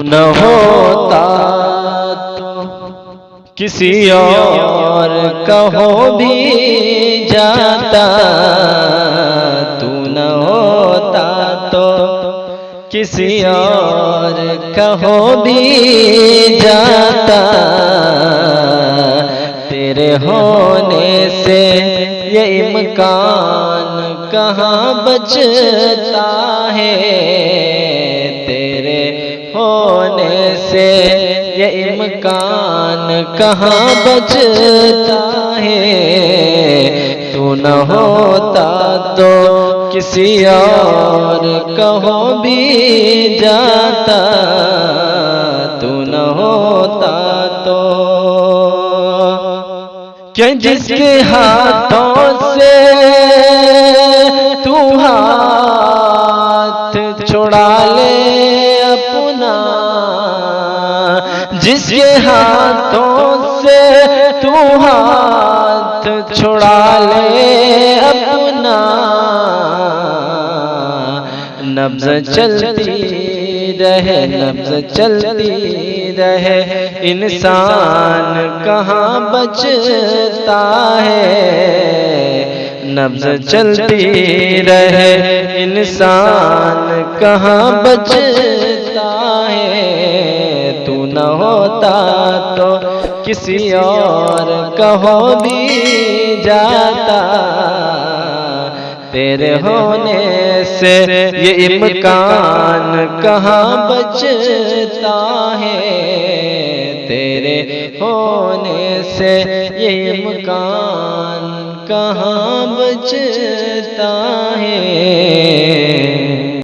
न होता तो किसी और का हो भी जाता, तू न होता तो किसी और का हो भी जाता। तेरे होने से ये इम्कान कहाँ बचता है, तेरे होने से ये इम्कान कहाँ बचता है। तू न होता तो किसी और का हो भी जाता, तू न होता तो। क्या जिसके हाथों से तू हाथ छुड़ा ले अपना, जिसके हाथों से तू हाथ छुड़ा ले अपना, नब्ज़ चलती रहे, नब्ज़ चलती रहे, इंसान कहाँ बचता है। नब्ज़ चलती रहे, इंसान कहाँ बचता है। तू न होता तो किसी और का हो भी जाता, तेरे होने से ये इम्कान कहाँ बचता है, तेरे होने से ये इम्कान कहाँ बचता है।